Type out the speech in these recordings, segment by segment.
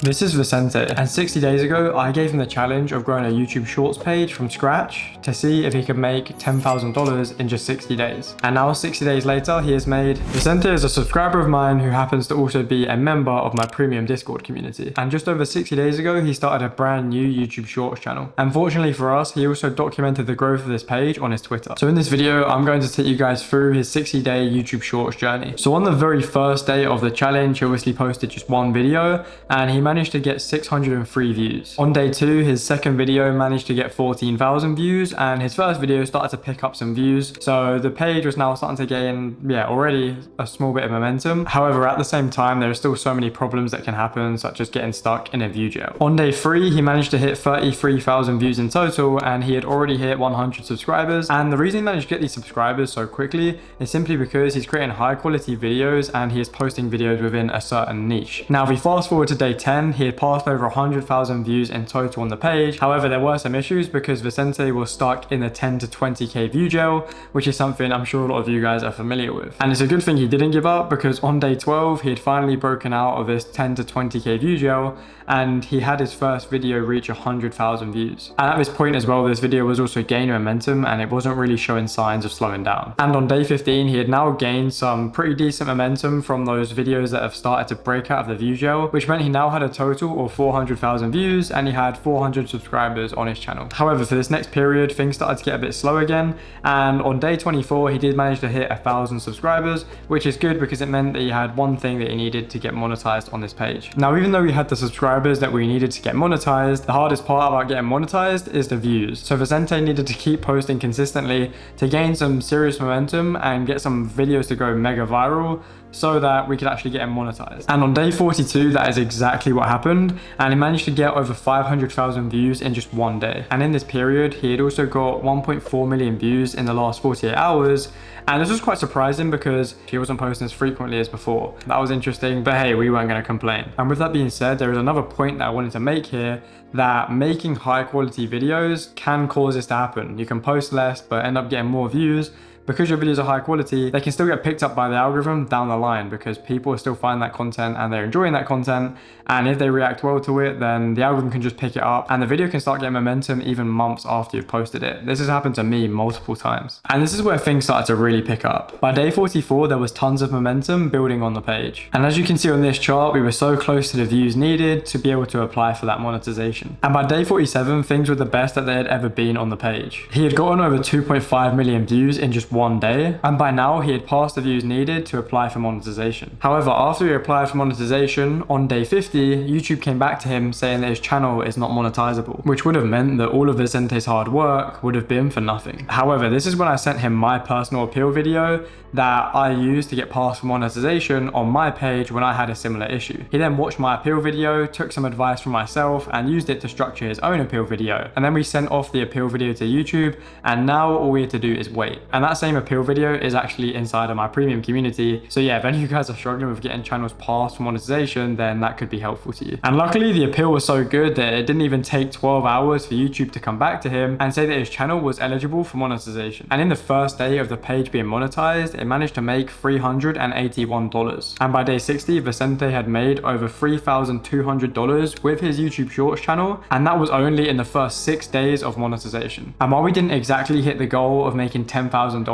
This is Vicente, and 60 days ago, I gave him the challenge of growing a YouTube Shorts page from scratch to see if he could make $10,000 in just 60 days. And now, 60 days later, he has made... Vicente is a subscriber of mine who happens to also be a member of my premium Discord community. And just over 60 days ago, he started a brand new YouTube Shorts channel. Unfortunately for us, he also documented the growth of this page on his Twitter. So in this video, I'm going to take you guys through his 60-day YouTube Shorts journey. So on the very first day of the challenge, he obviously posted just one video, and he managed to get 603 views. On day 2, his second video managed to get 14,000 views, and his first video started to pick up some views. So the page was now starting to gain, already a small bit of momentum. However, at the same time, there are still so many problems that can happen, such as getting stuck in a view jail. On day 3, he managed to hit 33,000 views in total, and he had already hit 100 subscribers. And the reason he managed to get these subscribers so quickly is simply because he's creating high quality videos and he is posting videos within a certain niche. Now, if we fast forward to day 10, he had passed over 100,000 views in total on the page. However, there were some issues because Vicente was stuck in the 10 to 20k view jail, which is something I'm sure a lot of you guys are familiar with. And it's a good thing he didn't give up, because on day 12, he had finally broken out of this 10 to 20k view jail, and he had his first video reach 100,000 views. And at this point as well, this video was also gaining momentum and it wasn't really showing signs of slowing down. And on day 15, he had now gained some pretty decent momentum from those videos that have started to break out of the view jail, which meant he now had a total of 400,000 views and he had 400 subscribers on his channel. However, for this next period, things started to get a bit slow again. And on day 24, he did manage to hit 1,000 subscribers, which is good because it meant that he had one thing that he needed to get monetized on this page. Now, even though we had the subscribers that we needed to get monetized, the hardest part about getting monetized is the views. So Vicente needed to keep posting consistently to gain some serious momentum and get some videos to go mega viral, so that we could actually get him monetized. And on day 42, that is exactly what happened, and he managed to get over 500,000 views in just one day. And in this period, he had also got 1.4 million views in the last 48 hours, and this was quite surprising because he wasn't posting as frequently as before. That was interesting, but hey, we weren't going to complain. And with that being said, there is another point that I wanted to make here, that making high quality videos can cause this to happen. You can post less but end up getting more views. Because your videos are high quality, they can still get picked up by the algorithm down the line because people still find that content and they're enjoying that content. And if they react well to it, then the algorithm can just pick it up and the video can start getting momentum even months after you've posted it. This has happened to me multiple times. And this is where things started to really pick up. By day 44, there was tons of momentum building on the page. And as you can see on this chart, we were so close to the views needed to be able to apply for that monetization. And by day 47, things were the best that they had ever been on the page. He had gotten over 2.5 million views in just one day, and by now he had passed the views needed to apply for monetization. However, after he applied for monetization, on day 50, YouTube came back to him saying that his channel is not monetizable, which would have meant that all of Vicente's hard work would have been for nothing. However, this is when I sent him my personal appeal video that I used to get passed for monetization on my page when I had a similar issue. He then watched my appeal video, took some advice from myself, and used it to structure his own appeal video. And then we sent off the appeal video to YouTube, and now all we had to do is wait. And that same appeal video is actually inside of my premium community. So yeah, if any of you guys are struggling with getting channels passed for monetization, then that could be helpful to you. And luckily, the appeal was so good that it didn't even take 12 hours for YouTube to come back to him and say that his channel was eligible for monetization. And in the first day of the page being monetized, it managed to make $381. And by day 60, Vicente had made over $3,200 with his YouTube Shorts channel, and that was only in the first 6 days of monetization. And while we didn't exactly hit the goal of making $10,000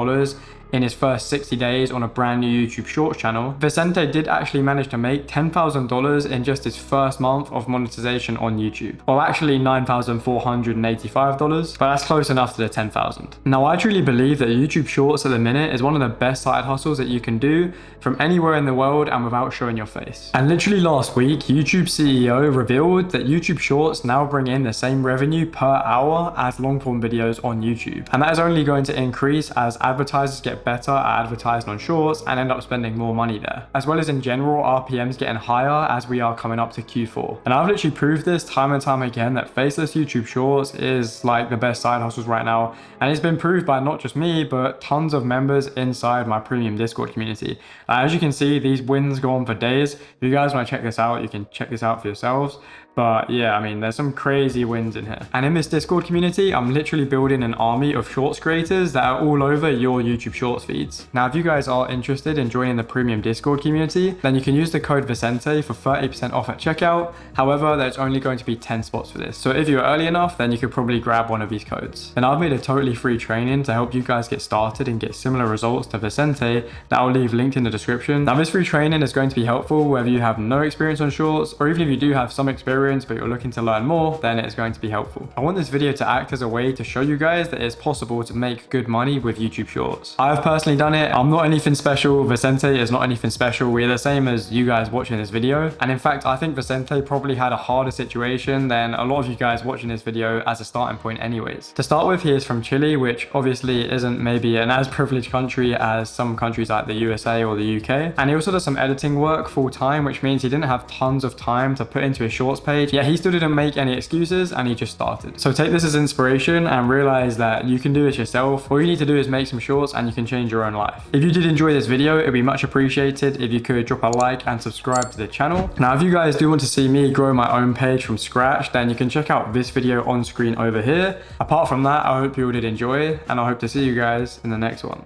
in his first 60 days on a brand new YouTube Shorts channel, Vicente did actually manage to make $10,000 in just his first month of monetization on YouTube. Or actually $9,485, but that's close enough to the 10,000. Now, I truly believe that YouTube Shorts at the minute is one of the best side hustles that you can do from anywhere in the world and without showing your face. And literally last week, YouTube CEO revealed that YouTube Shorts now bring in the same revenue per hour as long form videos on YouTube. And that is only going to increase as advertisers get better at advertising on Shorts and end up spending more money there. As well as in general, RPMs getting higher as we are coming up to Q4. And I've literally proved this time and time again that faceless YouTube Shorts is like the best side hustles right now. And it's been proved by not just me, but tons of members inside my premium Discord community. As you can see, these wins go on for days. If you guys want to check this out, you can check this out for yourselves. But yeah, I mean, there's some crazy wins in here. And in this Discord community, I'm literally building an army of Shorts creators that are all over your YouTube Shorts shorts feeds. Now, if you guys are interested in joining the premium Discord community, then you can use the code Vicente for 30% off at checkout. However, there's only going to be 10 spots for this. So if you're early enough, then you could probably grab one of these codes. And I've made a totally free training to help you guys get started and get similar results to Vicente that I'll leave linked in the description. Now, this free training is going to be helpful whether you have no experience on shorts, or even if you do have some experience but you're looking to learn more, then it's going to be helpful. I want this video to act as a way to show you guys that it's possible to make good money with YouTube Shorts. I've personally done it. I'm not anything special. Vicente is not anything special. We're the same as you guys watching this video. And in fact, I think Vicente probably had a harder situation than a lot of you guys watching this video as a starting point anyways. To start with, he is from Chile, which obviously isn't maybe an as privileged country as some countries like the USA or the UK. And he also does some editing work full time, which means he didn't have tons of time to put into his shorts page, yet he still didn't make any excuses and he just started. So take this as inspiration and realize that you can do this yourself. All you need to do is make some shorts and you can change your own life. If you did enjoy this video, it'd be much appreciated if you could drop a like and subscribe to the channel. Now, if you guys do want to see me grow my own page from scratch, then you can check out this video on screen over here. Apart from that, I hope you all did enjoy, and I hope to see you guys in the next one.